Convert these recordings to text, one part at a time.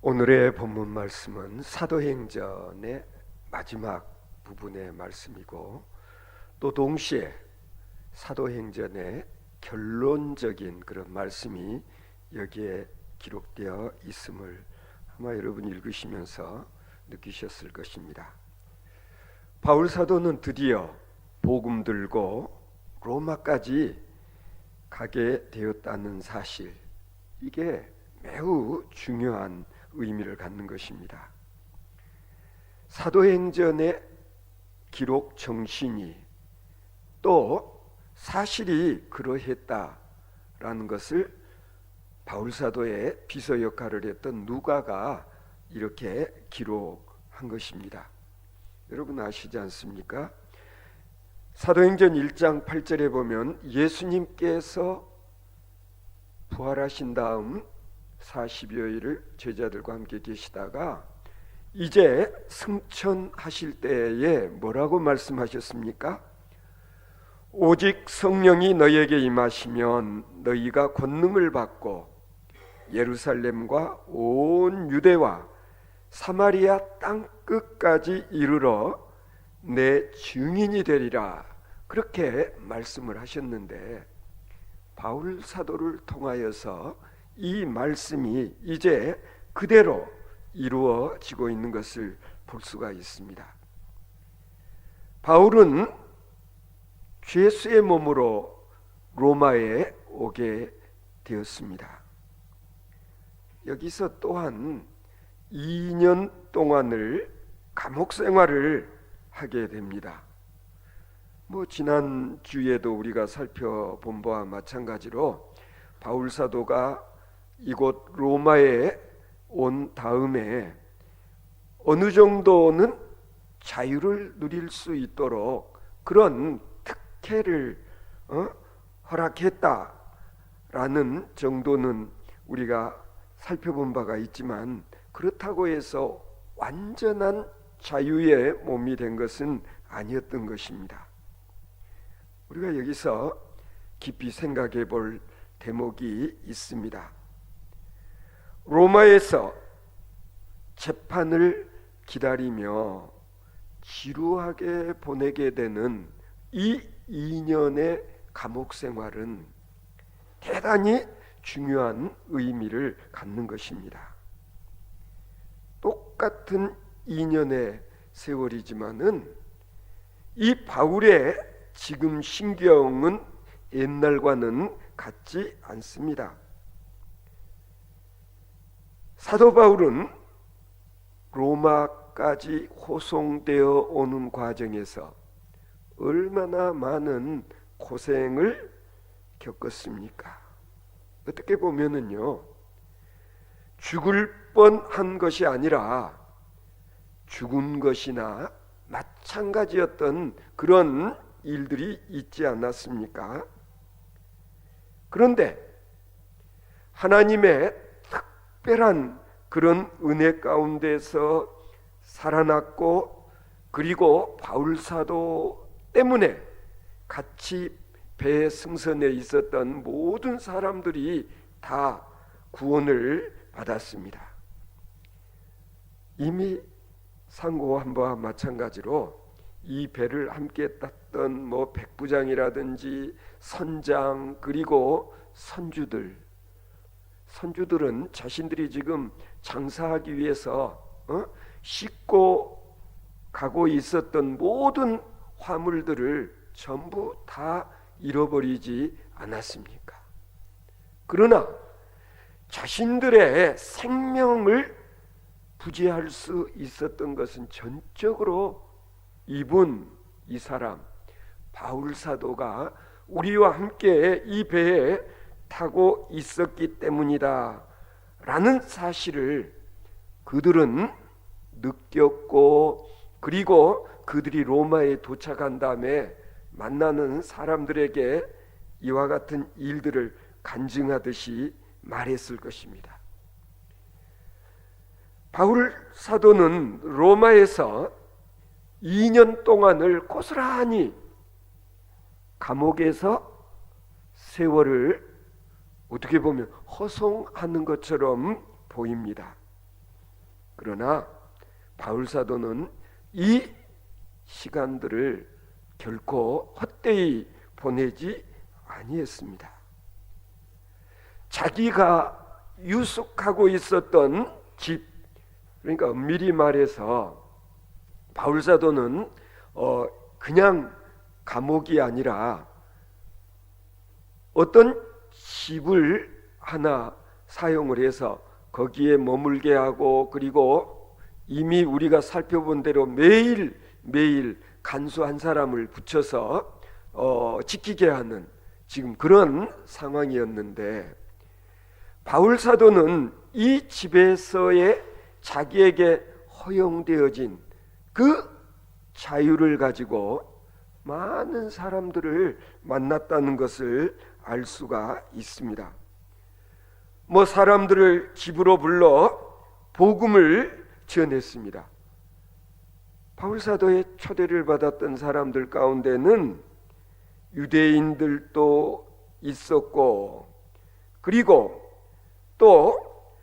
오늘의 본문 말씀은 사도행전의 마지막 부분의 말씀이고 또 동시에 사도행전의 결론적인 그런 말씀이 여기에 기록되어 있음을 아마 여러분이 읽으시면서 느끼셨을 것입니다. 바울 사도는 드디어 복음 들고 로마까지 가게 되었다는 사실, 이게 매우 중요한 의미를 갖는 것입니다. 사도행전의 기록 정신이 또 사실이 그러했다라는 것을 바울 사도의 비서 역할을 했던 누가가 이렇게 기록한 것입니다. 여러분 아시지 않습니까? 사도행전 1장 8절에 보면 예수님께서 부활하신 다음 40여일을 제자들과 함께 계시다가 이제 승천하실 때에 뭐라고 말씀하셨습니까? 오직 성령이 너희에게 임하시면 너희가 권능을 받고 예루살렘과 온 유대와 사마리아 땅 끝까지 이르러 내 증인이 되리라, 그렇게 말씀을 하셨는데 바울 사도를 통하여서 이 말씀이 이제 그대로 이루어지고 있는 것을 볼 수가 있습니다. 바울은 죄수의 몸으로 로마에 오게 되었습니다. 여기서 또한 2년 동안을 감옥 생활을 하게 됩니다. 지난 주에도 우리가 살펴본 바와 마찬가지로 바울 사도가 이곳 로마에 온 다음에 어느 정도는 자유를 누릴 수 있도록 그런 특혜를 허락했다라는 정도는 우리가 살펴본 바가 있지만, 그렇다고 해서 완전한 자유의 몸이 된 것은 아니었던 것입니다. 우리가 여기서 깊이 생각해 볼 대목이 있습니다. 로마에서 재판을 기다리며 지루하게 보내게 되는 이 2년의 감옥 생활은 대단히 중요한 의미를 갖는 것입니다. 똑같은 2년의 세월이지만은 이 바울의 지금 심경은 옛날과는 같지 않습니다. 사도 바울은 로마까지 호송되어 오는 과정에서 얼마나 많은 고생을 겪었습니까? 어떻게 보면은요, 죽을 뻔한 것이 아니라 죽은 것이나 마찬가지였던 그런 일들이 있지 않았습니까? 그런데 하나님의 특별한 그런 은혜 가운데서 살아났고, 그리고 바울 사도 때문에 같이 배 승선에 있었던 모든 사람들이 다 구원을 받았습니다. 이미 상고한바와 마찬가지로 이 배를 함께 탔던 백부장이라든지 선장, 그리고 선주들은 자신들이 지금 장사하기 위해서 싣고 가고 있었던 모든 화물들을 전부 다 잃어버리지 않았습니까? 그러나 자신들의 생명을 부지할 수 있었던 것은 전적으로 이 사람 바울 사도가 우리와 함께 이 배에 타고 있었기 때문이다 라는 사실을 그들은 느꼈고, 그리고 그들이 로마에 도착한 다음에 만나는 사람들에게 이와 같은 일들을 간증하듯이 말했을 것입니다. 바울 사도는 로마에서 2년 동안을 고스란히 감옥에서 세월을 어떻게 보면 허송하는 것처럼 보입니다. 그러나 바울 사도는 이 시간들을 결코 헛되이 보내지 아니했습니다. 자기가 유숙하고 있었던 집, 그러니까 엄밀히 말해서 바울 사도는 그냥 감옥이 아니라 어떤 집을 하나 사용을 해서 거기에 머물게 하고, 그리고 이미 우리가 살펴본 대로 매일 간수 한 사람을 붙여서 지키게 하는 지금 그런 상황이었는데, 바울 사도는 이 집에서의 자기에게 허용되어진 그 자유를 가지고 많은 사람들을 만났다는 것을 알 수가 있습니다. 사람들을 집으로 불러 복음을 전했습니다. 바울 사도의 초대를 받았던 사람들 가운데는 유대인들도 있었고, 그리고 또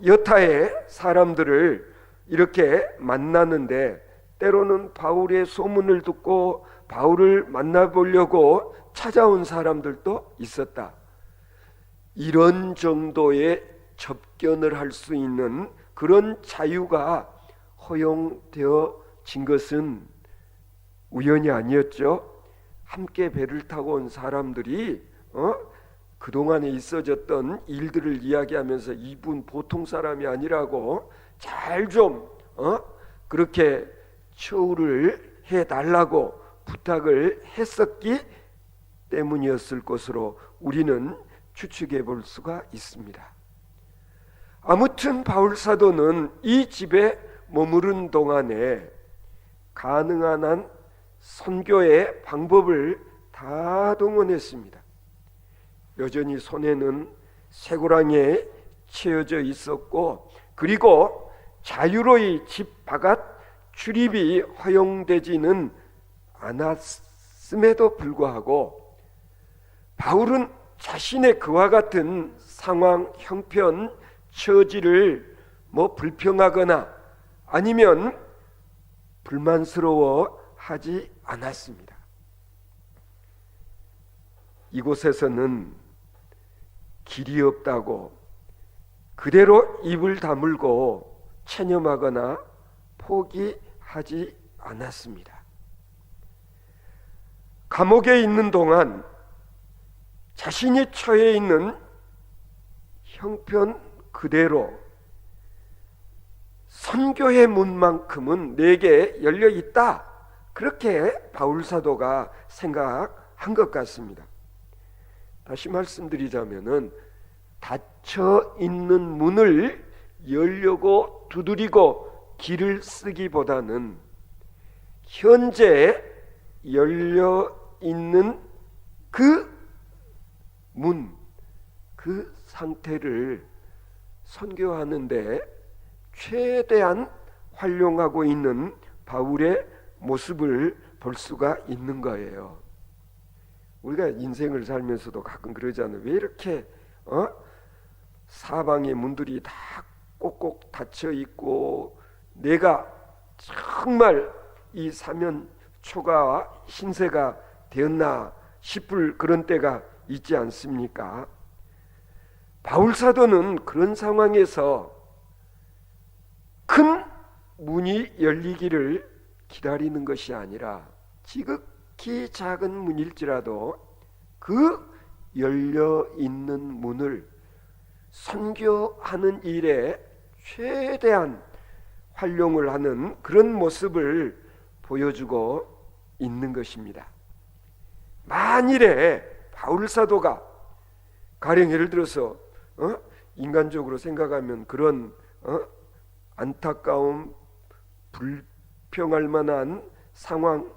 여타의 사람들을 이렇게 만나는데, 때로는 바울의 소문을 듣고 바울을 만나보려고 찾아온 사람들도 있었다. 이런 정도의 접견을 할 수 있는 그런 자유가 허용되어진 것은 우연이 아니었죠. 함께 배를 타고 온 사람들이 그동안에 있어졌던 일들을 이야기하면서 이분 보통 사람이 아니라고 잘 좀 그렇게 처우를 해달라고 부탁을 했었기 때문이었을 것으로 우리는 추측해 볼 수가 있습니다. 아무튼 바울 사도는 이 집에 머무른 동안에 가능한 한 선교의 방법을 다 동원했습니다. 여전히 손에는 쇠고랑이에 채워져 있었고, 그리고 자유로이 집 바깥 출입이 허용되지는 않았음에도 불구하고 바울은 자신의 그와 같은 상황, 형편, 처지를 불평하거나 아니면 불만스러워하지 않았습니다. 이곳에서는 길이 없다고 그대로 입을 다물고 체념하거나 포기하지 않았습니다. 감옥에 있는 동안 자신이 처해 있는 형편 그대로 선교의 문만큼은 내게 열려 있다, 그렇게 바울 사도가 생각한 것 같습니다. 다시 말씀드리자면은 닫혀 있는 문을 열려고 두드리고 길을 쓰기보다는 현재 열려 있는 그 문, 그 상태를 선교하는데 최대한 활용하고 있는 바울의 모습을 볼 수가 있는 거예요. 우리가 인생을 살면서도 가끔 그러잖아요. 왜 이렇게 사방의 문들이 다 꼭꼭 닫혀 있고 내가 정말 이 사면 초가 신세가 되었나 싶을 그런 때가 있지 않습니까? 바울 사도는 그런 상황에서 큰 문이 열리기를 기다리는 것이 아니라 지극히 작은 문일지라도 그 열려 있는 문을 선교하는 일에 최대한 활용을 하는 그런 모습을 보여주고 있는 것입니다. 만일에 바울 사도가 가령 예를 들어서 인간적으로 생각하면 그런 안타까움, 불평할 만한 상황,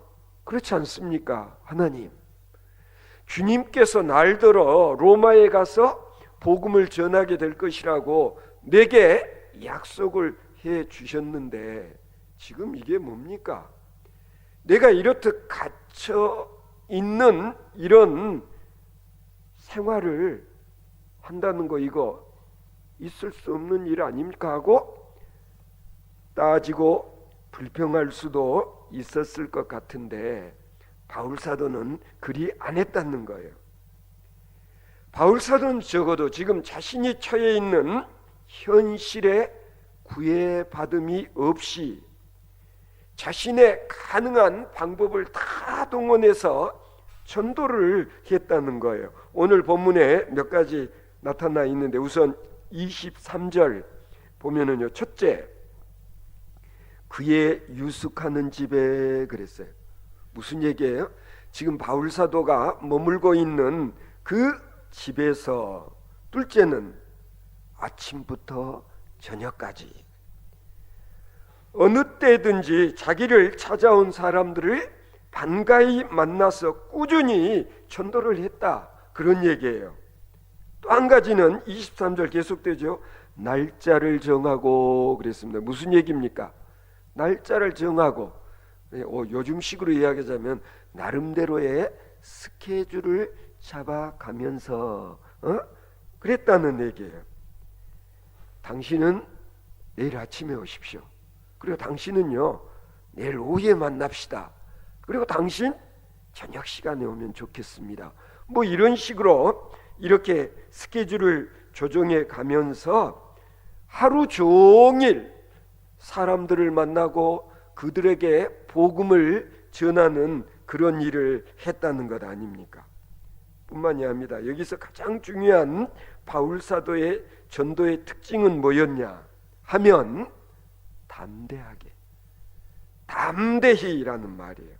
그렇지 않습니까? 하나님, 주님께서 날더러 로마에 가서 복음을 전하게 될 것이라고 내게 약속을 해 주셨는데 지금 이게 뭡니까? 내가 이렇듯 갇혀 있는 이런 생활을 한다는 거, 이거 있을 수 없는 일 아닙니까? 하고 따지고 불평할 수도 있었을 것 같은데 바울 사도는 그리 안 했다는 거예요. 바울 사도는 적어도 지금 자신이 처해 있는 현실에 구애받음이 없이 자신의 가능한 방법을 다 동원해서 전도를 했다는 거예요. 오늘 본문에 몇 가지 나타나 있는데 우선 23절 보면은요, 첫째, 그의 유숙하는 집에 그랬어요. 무슨 얘기예요? 지금 바울 사도가 머물고 있는 그 집에서, 둘째는 아침부터 저녁까지 어느 때든지 자기를 찾아온 사람들을 반가이 만나서 꾸준히 전도를 했다, 그런 얘기예요. 또 한 가지는 23절 계속되죠. 날짜를 정하고 그랬습니다. 무슨 얘기입니까? 날짜를 정하고, 요즘식으로 이야기하자면 나름대로의 스케줄을 잡아가면서 그랬다는 얘기예요. 당신은 내일 아침에 오십시오. 그리고 당신은요, 내일 오후에 만납시다. 그리고 당신 저녁 시간에 오면 좋겠습니다. 뭐 이런 식으로 이렇게 스케줄을 조정해 가면서 하루 종일 사람들을 만나고 그들에게 복음을 전하는 그런 일을 했다는 것 아닙니까? 뿐만이 아닙니다. 여기서 가장 중요한 바울 사도의 전도의 특징은 뭐였냐 하면 담대히라는 말이에요.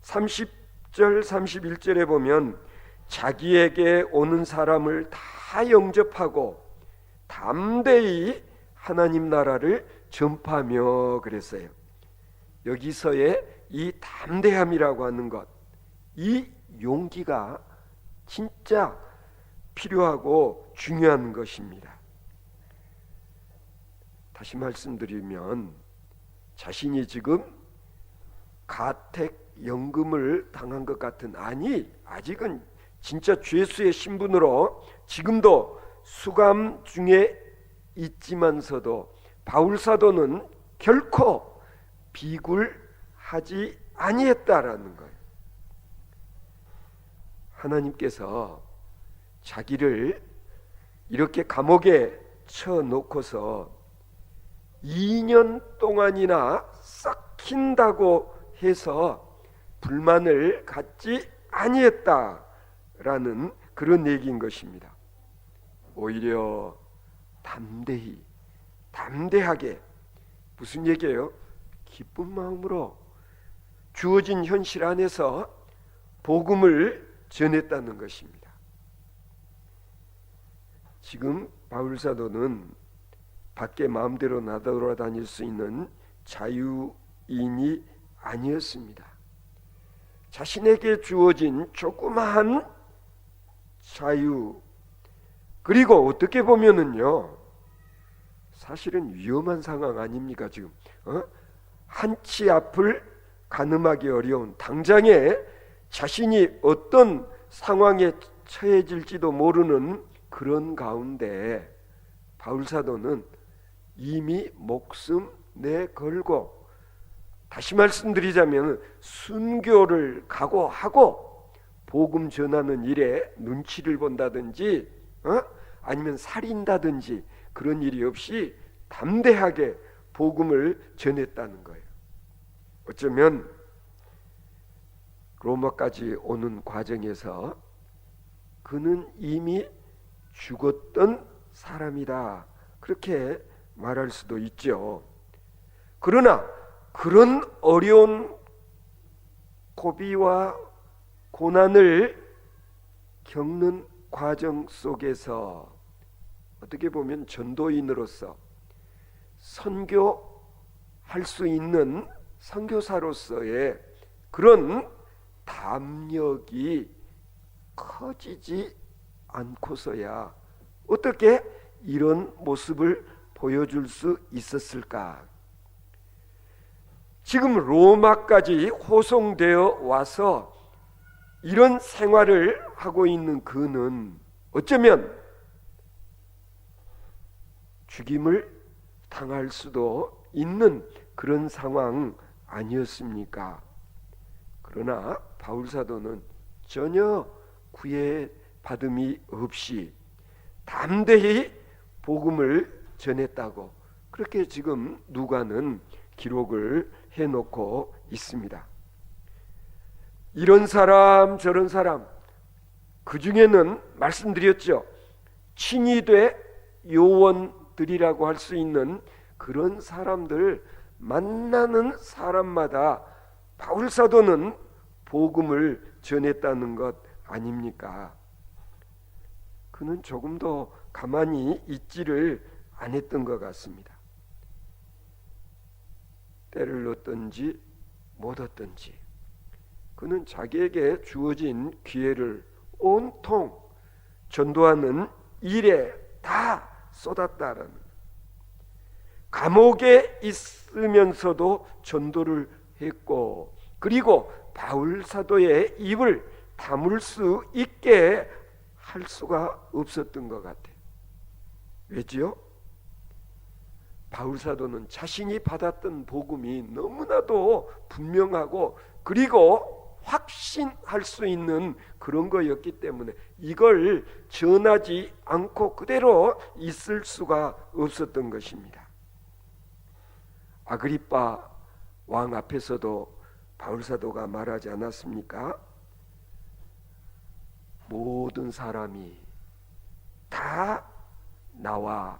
30절 31절에 보면 자기에게 오는 사람을 다 영접하고 담대히 하나님 나라를 전파하며 그랬어요. 여기서의 이 담대함이라고 하는 것, 이 용기가 진짜 필요하고 중요한 것입니다. 다시 말씀드리면 자신이 지금 가택연금을 당한 것 같은, 아니 아직은 진짜 죄수의 신분으로 지금도 수감 중에 있지만서도 바울 사도는 결코 비굴하지 아니했다라는 거예요. 하나님께서 자기를 이렇게 감옥에 쳐놓고서 2년 동안이나 썩힌다고 해서 불만을 갖지 아니했다라는 그런 얘기인 것입니다. 오히려 담대하게, 무슨 얘기예요? 기쁜 마음으로 주어진 현실 안에서 복음을 전했다는 것입니다. 지금 바울 사도는 밖에 마음대로 나돌아다닐 수 있는 자유인이 아니었습니다. 자신에게 주어진 조그마한 자유, 그리고 어떻게 보면은요, 사실은 위험한 상황 아닙니까? 지금 한치 앞을 가늠하기 어려운, 당장에 자신이 어떤 상황에 처해질지도 모르는 그런 가운데 바울 사도는 이미 목숨 내걸고, 다시 말씀드리자면 순교를 각오하고 복음 전하는 일에 눈치를 본다든지 아니면 살인다든지 그런 일이 없이 담대하게 복음을 전했다는 거예요. 어쩌면 로마까지 오는 과정에서 그는 이미 죽었던 사람이다, 그렇게 말할 수도 있죠. 그러나 그런 어려운 고비와 고난을 겪는 과정 속에서 어떻게 보면 전도인으로서 선교할 수 있는 선교사로서의 그런 담력이 커지지 않고서야 어떻게 이런 모습을 보여줄 수 있었을까? 지금 로마까지 호송되어 와서 이런 생활을 하고 있는 그는 어쩌면 죽임을 당할 수도 있는 그런 상황 아니었습니까? 그러나 바울 사도는 전혀 구애받음이 없이 담대히 복음을 전했다고 그렇게 지금 누가는 기록을 해놓고 있습니다. 이런 사람 저런 사람, 그 중에는 말씀드렸죠, 친위대 요원들이라고 할 수 있는 그런 사람들, 만나는 사람마다 바울 사도는 복음을 전했다는 것 아닙니까? 그는 조금도 가만히 있지를 않았던 것 같습니다. 때를 얻든지 못 얻든지 그는 자기에게 주어진 기회를 온통 전도하는 일에 다 쏟았다라는, 감옥에 있으면서도 전도를 했고, 그리고 바울 사도의 입을 다물 수 있게 할 수가 없었던 것 같아요. 왜지요? 바울 사도는 자신이 받았던 복음이 너무나도 분명하고 그리고 확신할 수 있는 그런 거였기 때문에 이걸 전하지 않고 그대로 있을 수가 없었던 것입니다. 아그리빠 왕 앞에서도 바울 사도가 말하지 않았습니까? 모든 사람이 다 나와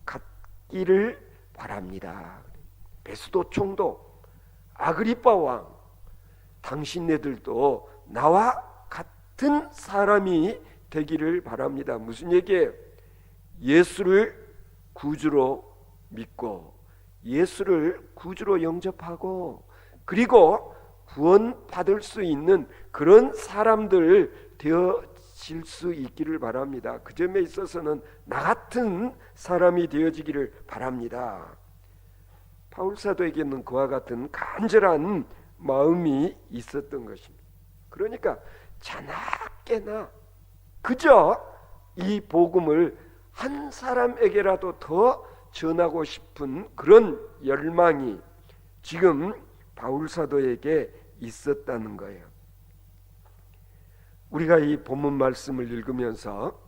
같기를 바랍니다. 베스도 총독, 아그리빠 왕, 당신네들도 나와 같은 사람이 되기를 바랍니다. 무슨 얘기예요? 예수를 구주로 믿고 예수를 구주로 영접하고 그리고 구원받을 수 있는 그런 사람들 되어질 수 있기를 바랍니다. 그 점에 있어서는 나 같은 사람이 되어지기를 바랍니다. 바울 사도에게는 그와 같은 간절한 마음이 있었던 것입니다. 그러니까 자나깨나 그저 이 복음을 한 사람에게라도 더 전하고 싶은 그런 열망이 지금 바울 사도에게 있었다는 거예요. 우리가 이 본문 말씀을 읽으면서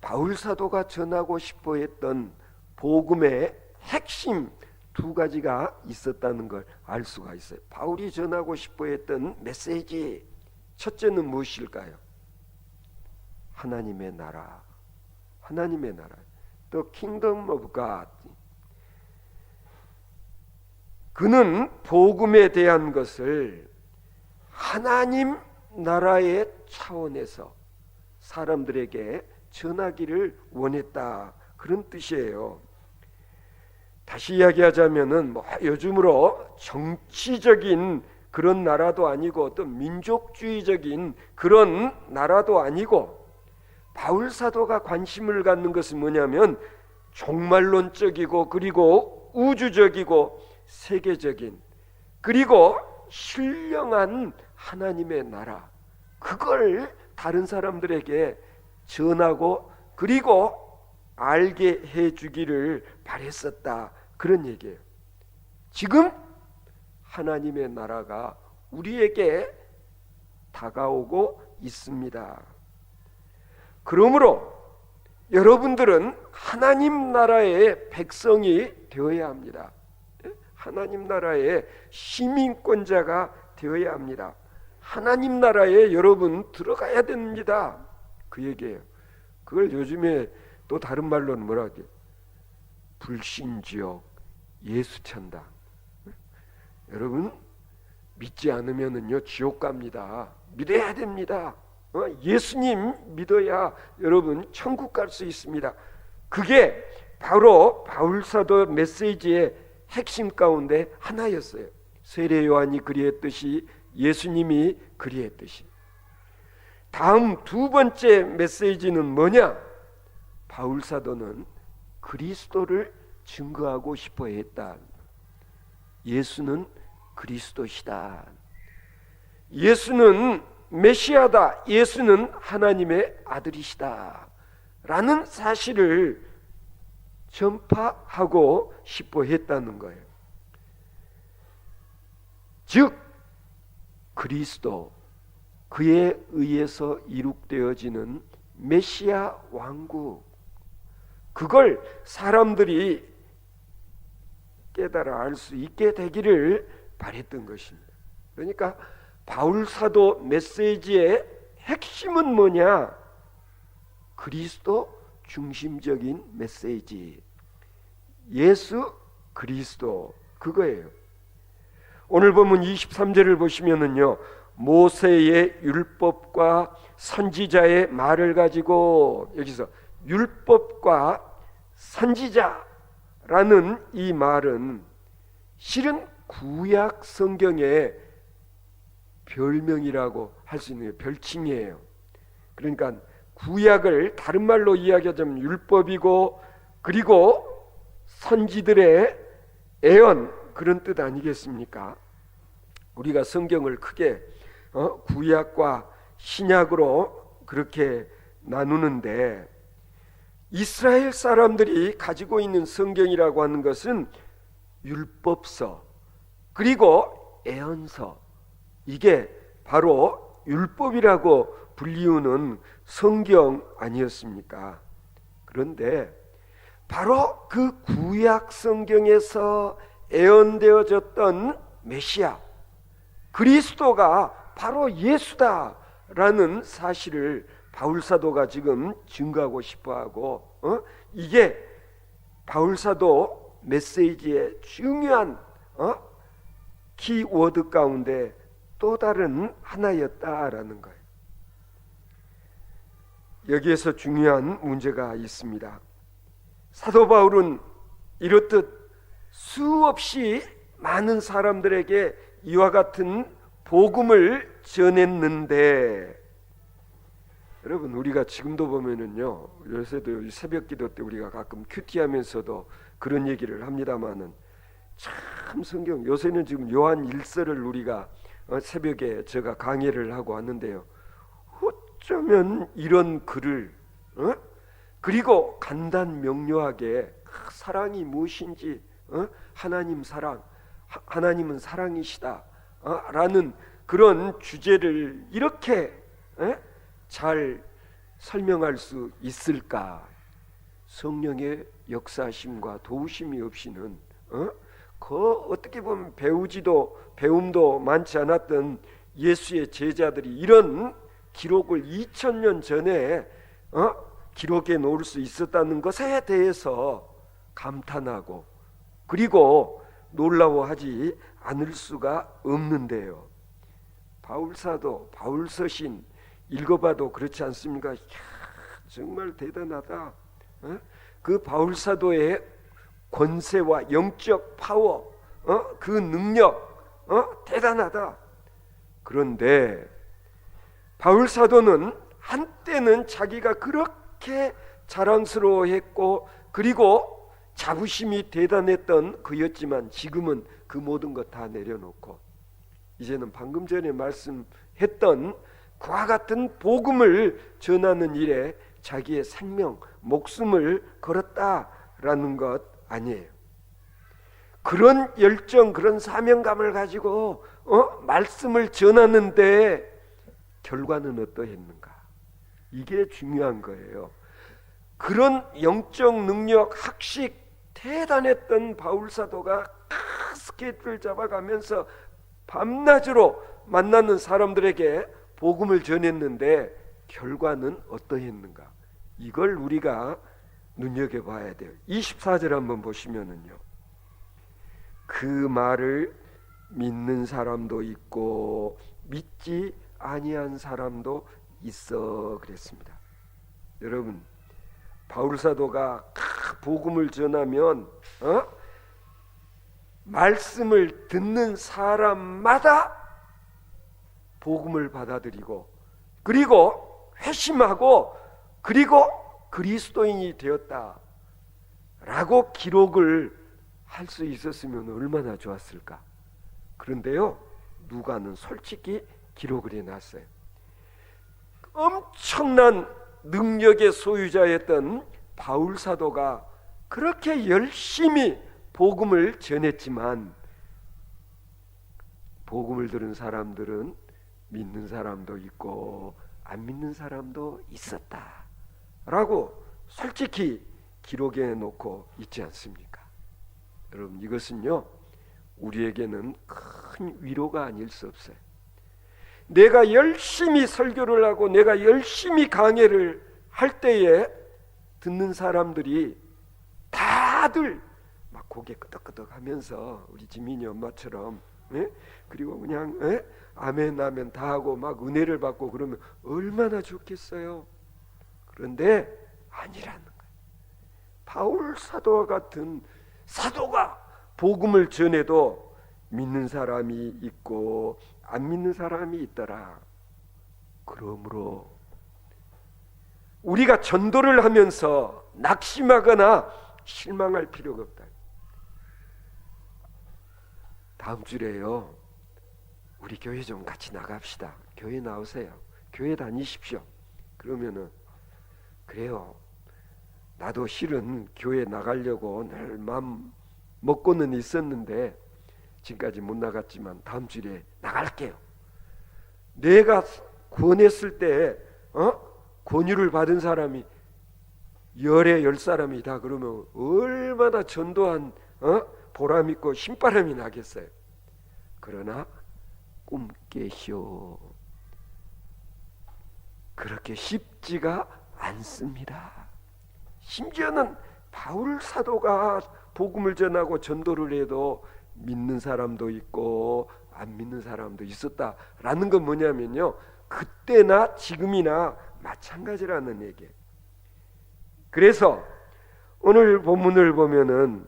바울 사도가 전하고 싶어 했던 복음의 핵심 두 가지가 있었다는 걸 알 수가 있어요. 바울이 전하고 싶어 했던 메시지, 첫째는 무엇일까요? 하나님의 나라, 하나님의 나라, The Kingdom of God. 그는 복음에 대한 것을 하나님 나라의 차원에서 사람들에게 전하기를 원했다, 그런 뜻이에요. 다시 이야기하자면은 요즘으로 정치적인 그런 나라도 아니고 어떤 민족주의적인 그런 나라도 아니고, 바울 사도가 관심을 갖는 것은 뭐냐면 종말론적이고 그리고 우주적이고 세계적인 그리고 신령한 하나님의 나라, 그걸 다른 사람들에게 전하고 그리고 알게 해주기를 바랬었다, 그런 얘기예요. 지금 하나님의 나라가 우리에게 다가오고 있습니다. 그러므로 여러분들은 하나님 나라의 백성이 되어야 합니다. 하나님 나라의 시민권자가 되어야 합니다. 하나님 나라에 여러분 들어가야 됩니다, 그 얘기예요. 그걸 요즘에 또 다른 말로는 뭐라 하지? 불신지옥 예수천당. 여러분 믿지 않으면은요 지옥 갑니다. 믿어야 됩니다. 예수님 믿어야 여러분 천국 갈 수 있습니다. 그게 바로 바울 사도 메시지의 핵심 가운데 하나였어요. 세례 요한이 그리했듯이 예수님이 그리했듯이. 다음 두 번째 메시지는 뭐냐? 바울 사도는 그리스도를 증거하고 싶어 했다. 예수는 그리스도시다. 예수는 메시아다. 예수는 하나님의 아들이시다 라는 사실을 전파하고 싶어 했다는 거예요. 즉 그리스도, 그에 의해서 이룩되어지는 메시아 왕국, 그걸 사람들이 깨달아 알 수 있게 되기를 바랬던 것입니다. 그러니까 바울 사도 메시지의 핵심은 뭐냐? 그리스도 중심적인 메시지, 예수 그리스도, 그거예요. 오늘 보면 23절을 보시면은요, 모세의 율법과 선지자의 말을 가지고, 여기서 율법과 선지자라는 이 말은 실은 구약 성경의 별명이라고 할 수 있는 별칭이에요. 그러니까 구약을 다른 말로 이야기하자면 율법이고, 그리고 선지들의 애언, 그런 뜻 아니겠습니까? 우리가 성경을 크게 구약과 신약으로 그렇게 나누는데, 이스라엘 사람들이 가지고 있는 성경이라고 하는 것은 율법서 그리고 애언서, 이게 바로 율법이라고 불리우는 성경 아니었습니까? 그런데 바로 그 구약 성경에서 애언되어졌던 메시아 그리스도가 바로 예수다라는 사실을 바울 사도가 지금 증거하고 싶어하고, 이게 바울 사도 메시지의 중요한 키워드 가운데 또 다른 하나였다라는 거예요. 여기에서 중요한 문제가 있습니다. 사도 바울은 이렇듯 수없이 많은 사람들에게 이와 같은 복음을 전했는데, 여러분, 우리가 지금도 보면은요, 요새도 새벽기도 때 우리가 가끔 큐티하면서도 그런 얘기를 합니다마는, 참 성경, 요새는 지금 요한 1서를 우리가 새벽에 제가 강의를 하고 왔는데요, 어쩌면 이런 글을 그리고 간단 명료하게 사랑이 무엇인지, 하나님 사랑, 하나님은 사랑이시다 라는 그런 주제를 이렇게 잘 설명할 수 있을까? 성령의 역사심과 도우심이 없이는 그 어떻게 보면 배움도 많지 않았던 예수의 제자들이 이런 기록을 2000년 전에 기록해 놓을 수 있었다는 것에 대해서 감탄하고, 그리고 놀라워하지 않을 수가 없는데요. 바울사도, 바울서신 읽어봐도 그렇지 않습니까? 이야, 정말 대단하다. 그 바울사도의 권세와 영적 파워, 그 능력, 대단하다. 그런데 바울사도는 한때는 자기가 그렇게 자랑스러워했고, 그리고 자부심이 대단했던 그였지만, 지금은 그 모든 것 다 내려놓고 이제는 방금 전에 말씀했던 그와 같은 복음을 전하는 일에 자기의 생명, 목숨을 걸었다라는 것 아니에요. 그런 열정, 그런 사명감을 가지고 말씀을 전하는데 결과는 어떠했는가? 이게 중요한 거예요. 그런 영적 능력, 학식 대단했던 바울사도가 스케줄을 잡아가면서 밤낮으로 만나는 사람들에게 복음을 전했는데 결과는 어떠했는가? 이걸 우리가 눈여겨봐야 돼요. 24절 한번 보시면은요, 그 말을 믿는 사람도 있고 믿지 아니한 사람도 있어 그랬습니다. 여러분, 바울사도가 복음을 전하면 말씀을 듣는 사람마다 복음을 받아들이고, 그리고 회심하고, 그리고 그리스도인이 되었다 라고 기록을 할 수 있었으면 얼마나 좋았을까. 그런데요, 누가는 솔직히 기록을 해놨어요. 엄청난 능력의 소유자였던 바울사도가 그렇게 열심히 복음을 전했지만 복음을 들은 사람들은 믿는 사람도 있고 안 믿는 사람도 있었다 라고 솔직히 기록해 놓고 있지 않습니까? 여러분, 이것은요 우리에게는 큰 위로가 아닐 수 없어요. 내가 열심히 설교를 하고 내가 열심히 강해를 할 때에 듣는 사람들이 다들 막 고개 끄덕끄덕 하면서 우리 지민이 엄마처럼, 예? 그리고 그냥, 예? 아멘 아멘 다 하고 막 은혜를 받고 그러면 얼마나 좋겠어요. 그런데 아니라는 거예요. 바울 사도와 같은 사도가 복음을 전해도 믿는 사람이 있고 안 믿는 사람이 있더라. 그러므로 우리가 전도를 하면서 낙심하거나 실망할 필요가 없다. 다음 주에요 우리 교회 좀 같이 나갑시다. 교회 나오세요. 교회 다니십시오. 그러면은 그래요, 나도 실은 교회 나가려고 늘 마음 먹고는 있었는데 지금까지 못 나갔지만 다음 주에 나갈게요. 내가 권했을 때 권유를 받은 사람이 열에 10사람이다 그러면 얼마나 전도한 보람 있고 신바람이 나겠어요. 그러나 꿈 깨시오. 그렇게 쉽지가 않습니다. 심지어는 바울 사도가 복음을 전하고 전도를 해도 믿는 사람도 있고 안 믿는 사람도 있었다라는 건 뭐냐면요, 그때나 지금이나 마찬가지라는 얘기예요. 그래서 오늘 본문을 보면은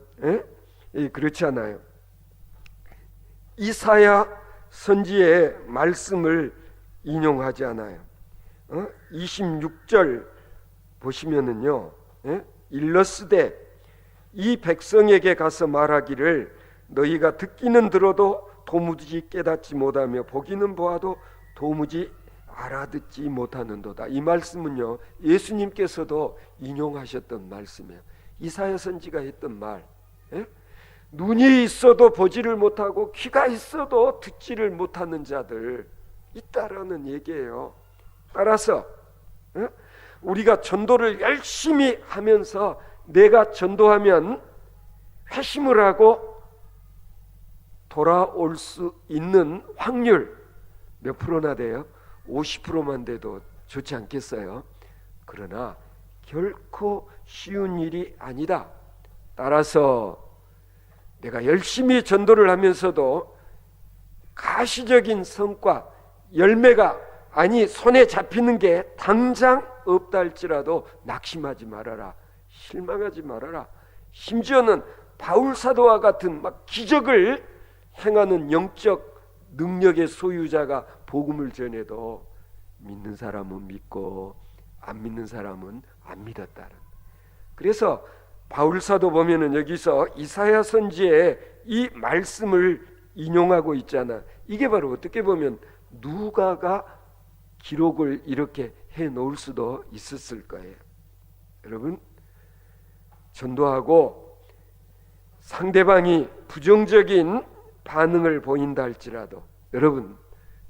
그렇지 않아요. 이사야 선지의 말씀을 인용하지 않아요. 26절 보시면은요, 일러스되 이 백성에게 가서 말하기를 너희가 듣기는 들어도 도무지 깨닫지 못하며 보기는 보아도 도무지 알아듣지 못하는도다. 이 말씀은요 예수님께서도 인용하셨던 말씀이에요. 이사야 선지가 했던 말, 눈이 있어도 보지를 못하고 귀가 있어도 듣지를 못하는 자들 있다라는 얘기예요. 따라서 우리가 전도를 열심히 하면서 내가 전도하면 회심을 하고 돌아올 수 있는 확률 몇 프로나 돼요? 50%만 돼도 좋지 않겠어요? 그러나 결코 쉬운 일이 아니다. 따라서 내가 열심히 전도를 하면서도 가시적인 성과, 열매가 손에 잡히는 게 당장 없다 할지라도 낙심하지 말아라. 실망하지 말아라. 심지어는 바울 사도와 같은 막 기적을 행하는 영적 능력의 소유자가 복음을 전해도 믿는 사람은 믿고 안 믿는 사람은 안 믿었다는. 그래서 바울 사도 보면은 여기서 이사야 선지의 이 말씀을 인용하고 있잖아. 이게 바로 어떻게 보면 누가가 기록을 이렇게 해 놓을 수도 있었을 거예요. 여러분, 전도하고 상대방이 부정적인 반응을 보인다 할지라도 여러분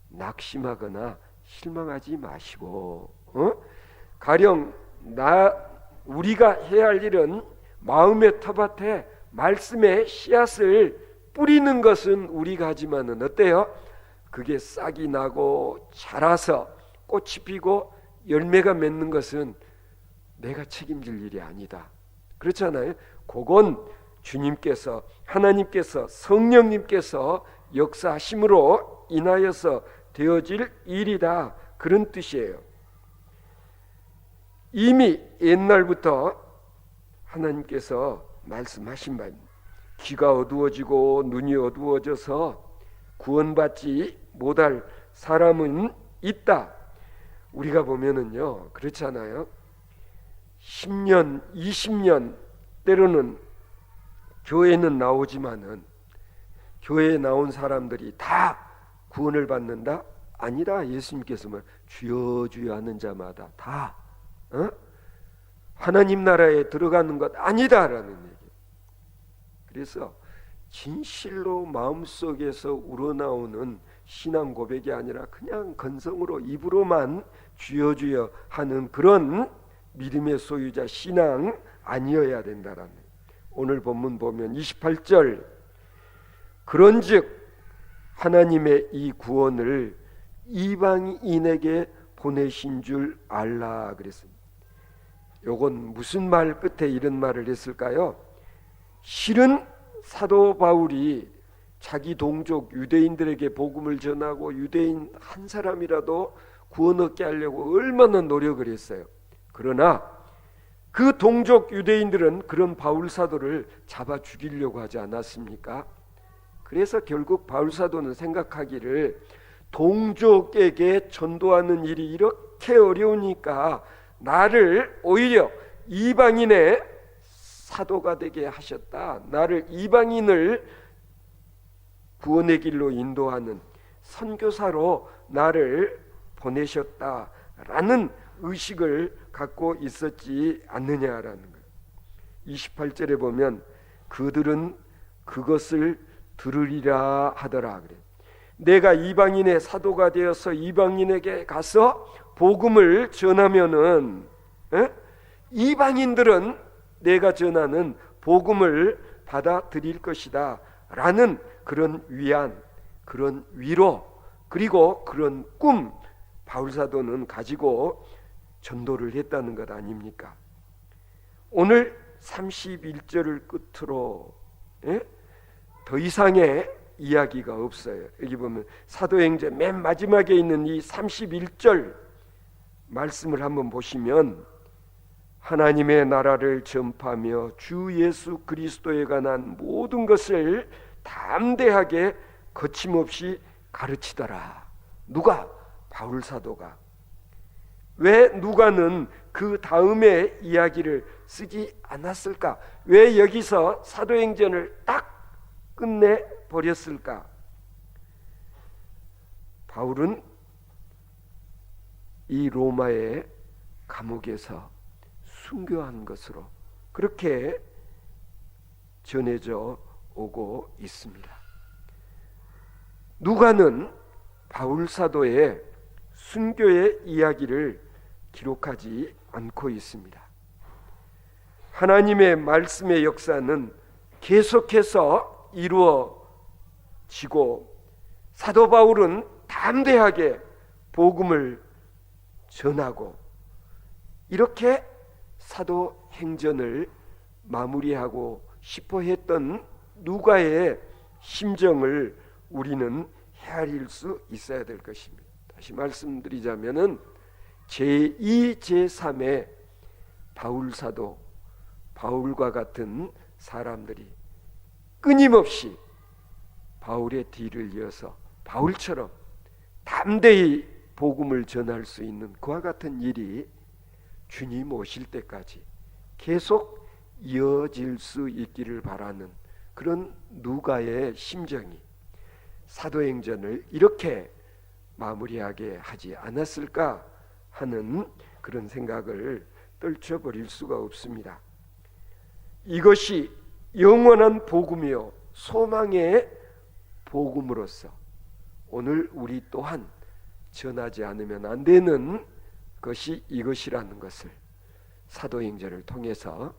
낙심하거나 실망하지 마시고, 가령 우리가 해야 할 일은 마음의 텃밭에 말씀의 씨앗을 뿌리는 것은 우리가 하지만은 어때요? 그게 싹이 나고 자라서 꽃이 피고 열매가 맺는 것은 내가 책임질 일이 아니다. 그렇잖아요. 그건 주님께서, 하나님께서, 성령님께서 역사하심으로 인하여서 되어질 일이다, 그런 뜻이에요. 이미 옛날부터 하나님께서 말씀하신 바입니다. 귀가 어두워지고 눈이 어두워져서 구원받지 못할 사람은 있다. 우리가 보면은요 그렇잖아요. 10년, 20년 때로는 교회는 나오지만은 교회에 나온 사람들이 다 구원을 받는다? 아니다. 예수님께서 주여 주여 하는 자마다 다 하나님 나라에 들어가는 것 아니다라는 얘기. 그래서 진실로 마음속에서 우러나오는 신앙 고백이 아니라 그냥 건성으로 입으로만 주여 주여 하는 그런 믿음의 소유자 신앙 아니어야 된다라는. 오늘 본문 보면 28절, 그런즉 하나님의 이 구원을 이방인에게 보내신 줄 알라 그랬습니다. 요건 무슨 말 끝에 이런 말을 했을까요? 실은 사도 바울이 자기 동족 유대인들에게 복음을 전하고 유대인 한 사람이라도 구원 얻게 하려고 얼마나 노력을 했어요. 그러나 그 동족 유대인들은 그런 바울 사도를 잡아 죽이려고 하지 않았습니까? 그래서 결국 바울 사도는 생각하기를 동족에게 전도하는 일이 이렇게 어려우니까 나를 오히려 이방인의 사도가 되게 하셨다. 나를 이방인을 구원의 길로 인도하는 선교사로 나를 보내셨다라는 의식을 갖고 있었지 않느냐라는 거예요. 28절에 보면 그들은 그것을 들으리라 하더라 그래. 내가 이방인의 사도가 되어서 이방인에게 가서 복음을 전하면은 이방인들은 내가 전하는 복음을 받아들일 것이다 라는 그런 위안, 그런 위로, 그리고 그런 꿈 바울 사도는 가지고 전도를 했다는 것 아닙니까? 오늘 31절을 끝으로 더 이상의 이야기가 없어요. 여기 보면 사도행전 맨 마지막에 있는 이 31절 말씀을 한번 보시면 하나님의 나라를 전파하며 주 예수 그리스도에 관한 모든 것을 담대하게 거침없이 가르치더라. 누가? 바울 사도가. 왜 누가는 그 다음에 이야기를 쓰지 않았을까? 왜 여기서 사도행전을 딱 끝내 버렸을까? 바울은 이 로마의 감옥에서 순교한 것으로 그렇게 전해져 오고 있습니다. 누가는 바울 사도의 순교의 이야기를 기록하지 않고 있습니다. 하나님의 말씀의 역사는 계속해서 이루어지고 사도 바울은 담대하게 복음을 전하고 이렇게 사도행전을 마무리하고 싶어 했던 누가의 심정을 우리는 헤아릴 수 있어야 될 것입니다. 다시 말씀드리자면은 제2, 제3의 바울 사도, 바울과 같은 사람들이 끊임없이 바울의 뒤를 이어서 바울처럼 담대히 복음을 전할 수 있는 그와 같은 일이 주님 오실 때까지 계속 이어질 수 있기를 바라는 그런 누가의 심정이 사도행전을 이렇게 마무리하게 하지 않았을까 하는 그런 생각을 떨쳐버릴 수가 없습니다. 이것이 영원한 복음이요 소망의 복음으로서 오늘 우리 또한 전하지 않으면 안 되는 것이 이것이라는 것을 사도행전을 통해서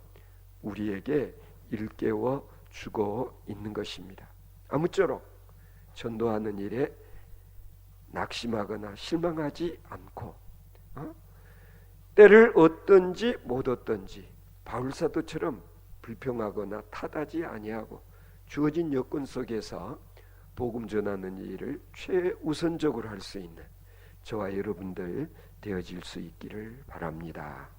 우리에게 일깨워 주고 있는 것입니다. 아무쪼록 전도하는 일에 낙심하거나 실망하지 않고 때를 얻든지 못 얻든지 바울 사도처럼 불평하거나 탓하지 아니하고 주어진 여건 속에서 복음 전하는 일을 최우선적으로 할 수 있는 저와 여러분들 되어질 수 있기를 바랍니다.